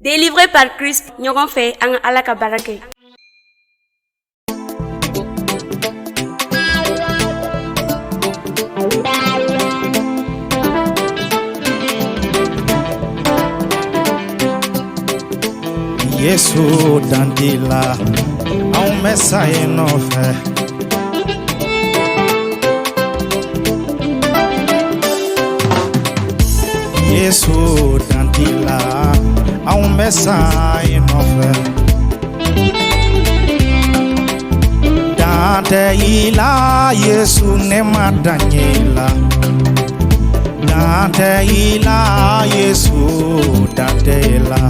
Délivré par Christ, ɲɔgɔn fɛ an ka Ala ka baara kɛ. Yesu dandila au mesaye nofe Yesu dandila au mesaye nofe Dante ila Yesu ne madanyela Dante ila Yesu dandela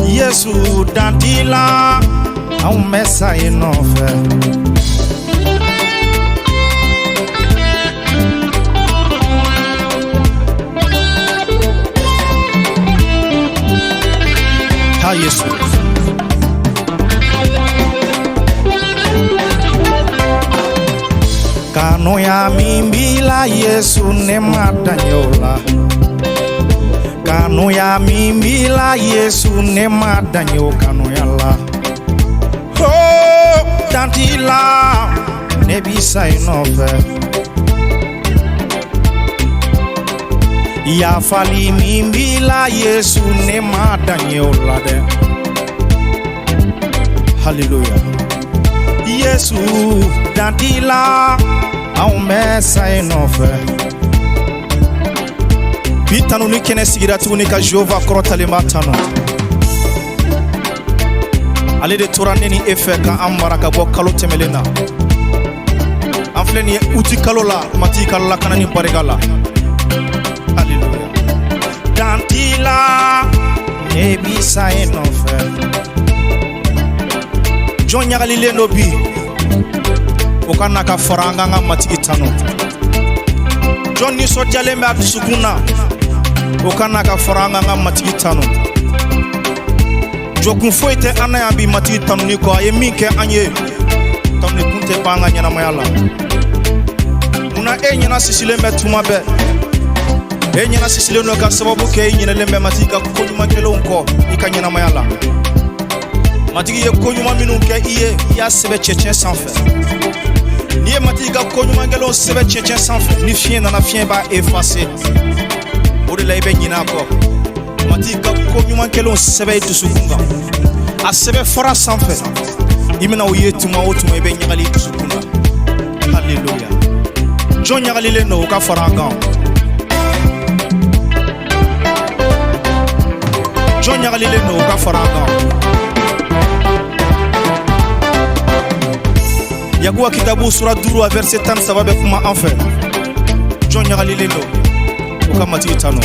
Yesu dandila au mesaye nofe Ha Yesu Kano ya mimbila Yesu ne madanyola Kanu ya mimbila Yesu ne madanyo kanu ya la Oh, dantila ne bisa inofe Ya fali mimbila Yesu ne madanyo la de Hallelujah Yesu dantila au mesa inofe Bitanu ni kene sigira tuguni ka Jehova korotale matano Ale de torane ni efe ka amara ka bo kalo temelena Amfleni uti kalo la mati kalo la kanani barigala Hallelujah Dantila nebi sa enofe John nyagalile no bi Okana ka faranga nga mati itano John ni so jale me abisukuna Okana ka faranga nga matigi tano Jokun foite anayambi matigi tano niko aye minke anye Tamne kunte banga nyana mayala Muna nyana sisile metuma be nyana sisile no ka sababu ke nyana lembe matigi ka konyuma kelo unko Ika nyana mayala Matigi ye konyuma minunke iye ya sebe chechen sanfe Niye matigi ka konyuma kelo sebe chechen sanfe Ni fien nana fien ba efase Ode la ibe nyina ko mati ka ko nyuma kelo sebe tusukunga a sebe fora sanfe imena oyetuma otuma ibe nyagali tusukunga hallelujah John nyagali le no ka faranga John nyagali le no ka faranga Yakuwa kitabu sura 2 verset 10 sababe kuma enfer John nyagali le no Kama titano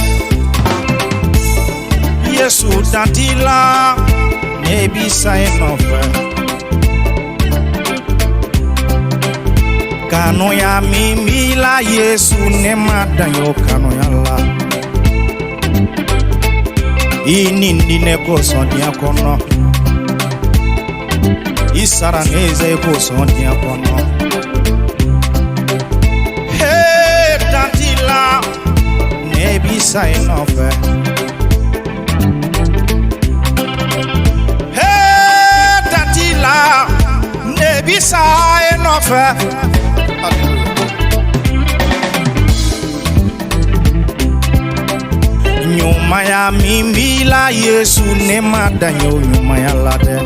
Yesu dandila nebi sa enofe Kano ya mimila Yesu ne madanyo kano ya la Ini ndine kosondi ya kono Isara neze kosondi ya kono Hey dandila Nebi sa enofe Hey tatila Nebi sa enofe Nyuma ya mimbila Yesu ne madanyo nyuma ya lade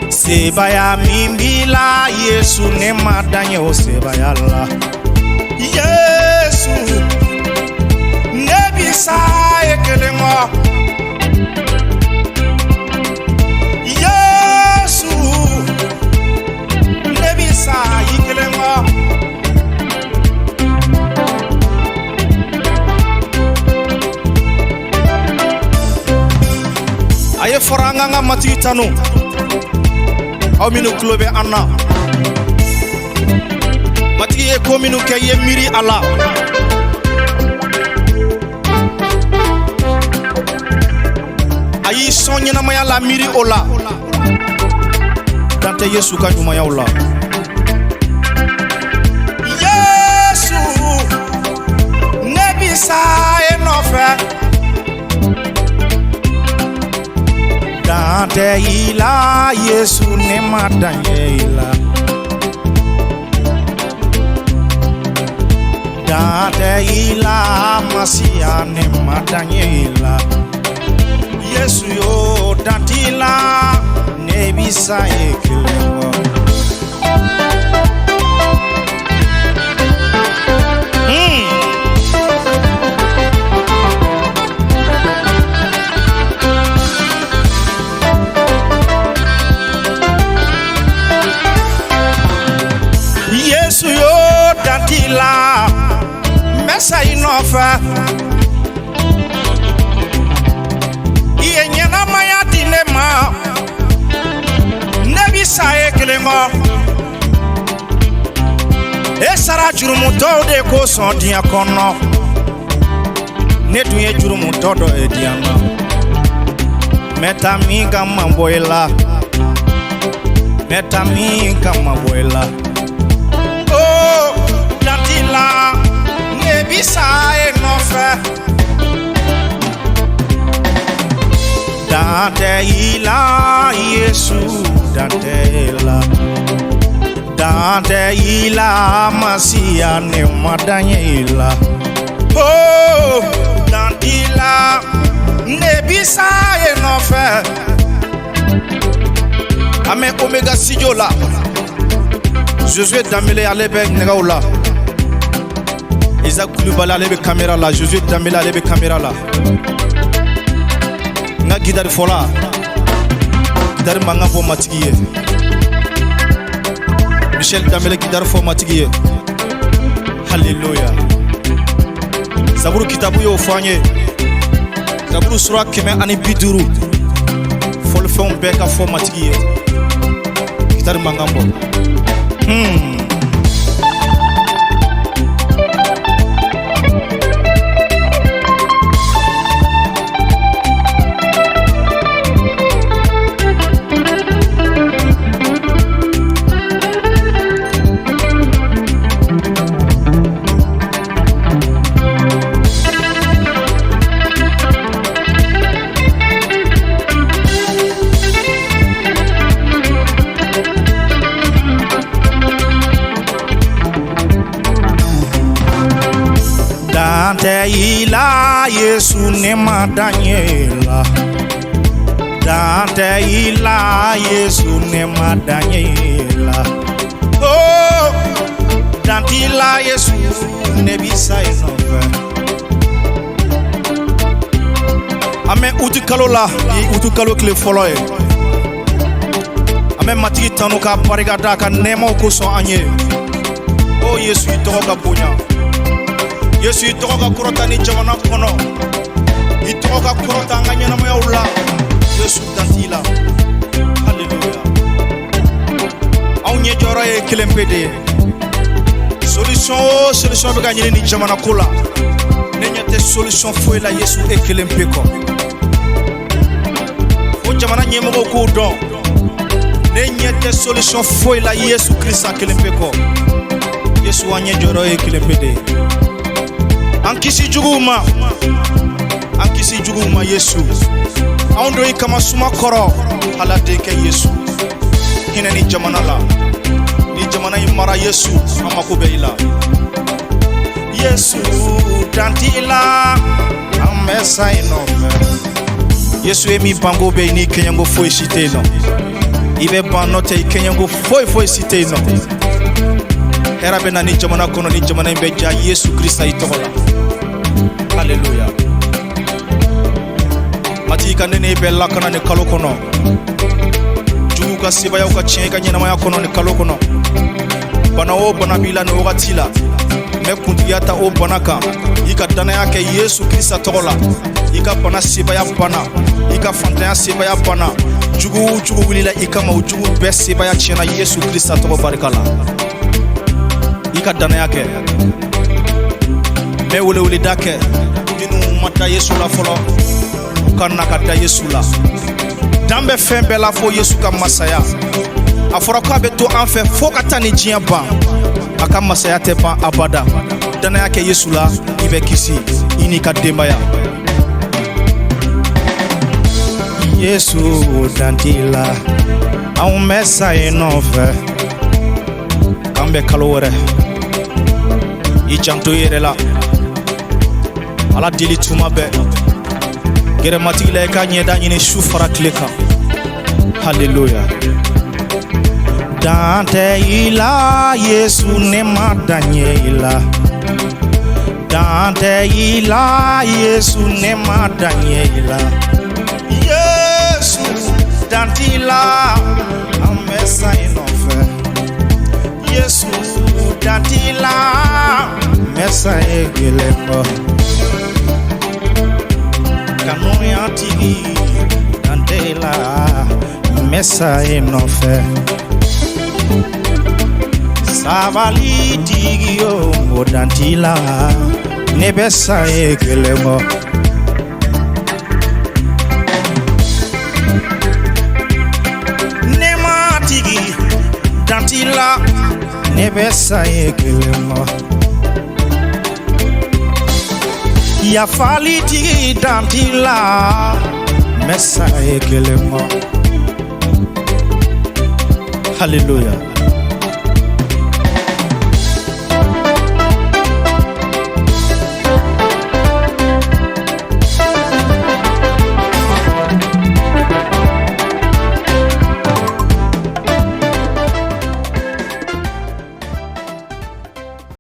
Seba ya mimbila Yesu ne madanyo seba ya la Yesu nebi sa ekelemo Yesu nebi sa ekelemo Aye foranga nga matitano Au minu klobe anna Mati ye kominu ke ye miri ala Ayi sonye na maya la miri ola Dante Yesu ka jumaya ola Yesu nebi sa Dante ila Yesu ne madanye ila Dante ila Masia ne madanye ila Yesu yo dantila ne bisa ekelewa Yesu yo dantila mesa inofa iye nyana maya dilema nebi saye kelengo esara jurumu de ko son dia kono ne duye jurumu do ediana meta mi kama boila oh dantila nebi saye nofa Dante ila Yesu Dante ila Masia ne madanye ila oh Dante ila ne bisa enofe ame omega sijola Josué Dambélé alebe negaula Isaac Koulibaly alebe caméra la Josué Dambélé alebe caméra la nga gidari fola gidari manga fo matigiye Michel Dambélé gidari fo matigiye Hallelujah Zaburu kitabu yo fanye Zaburu sura keme ani biduru fol fon beka fo matigiye gidari manga fo Dante ila Yesu ne madanye ila Dante ila Yesu ne madanye ila oh Dante ila Yesu ne bisa inofe ame utukalo la utukalo kle folo e ame matigi tanu ka barigada ka nemo ko so anye oh Yesu itoka bonya Yesu itoka kurota ni jamana kono itoka kurota nganya na maula Yesu dantila hallelujah aunye joro e kilempede solution be gagner ni jamana kola nenyate solution foi la Yesu e kilempeko o jamana nyemo ko don nenyate solution foi la Yesu Christ kilempeko Yesu anye joro e kilempede Ankisi juguma Yesu Aundo ikama suma koro Haladeke Yesu Hine ni jamana la Ni jamana imara Yesu Amakubeila Yesu Dantila Amesa inofe Yesu emi bango be ni kenyango foi site no Ibe banote kenyango foi site no Era bena ni jamana kono ni jamana imbeja Yesu Krista itola Hallelujah Mati kanene bella kana ne kalo kono Juga siba ya ukachenga nyina maya kono ne kalo kono Bana o bana bila ne wakatila Me kundigata o banaka Ika dana yake Yesu Krista tola Ika bana siba ya bana Ika fantanya siba ya bana Jugu wilila ika maujugu best siba ya chena Yesu Krista tola barikala Ika dana yake Me wule dake Dinu mata Yesu la folo Ukana kata Yesu la Dambe fembe la fo Yesu ka masaya Afora kwa beto anfe fo katani jiyan ban Aka masaya te ban abada Dana yake Yesu la Ibe kisi Ini ka dembaya Yesu dantila au mesa inove kambe kalore ichanto yerela ala dili tuma be gere matile ka nyeda nyine shufara kleka hallelujah dante ila Yesu ne madanye ila dante ila Yesu ne madanye ila Yesu dantila amesa inofe Yesu dantila mesa egeleko kanoya tigi dantila mesa inofe savali tigi o dantila nebesa egeleko dantila nebesa ekelemo ya faliti dantila mesa ekelemo hallelujah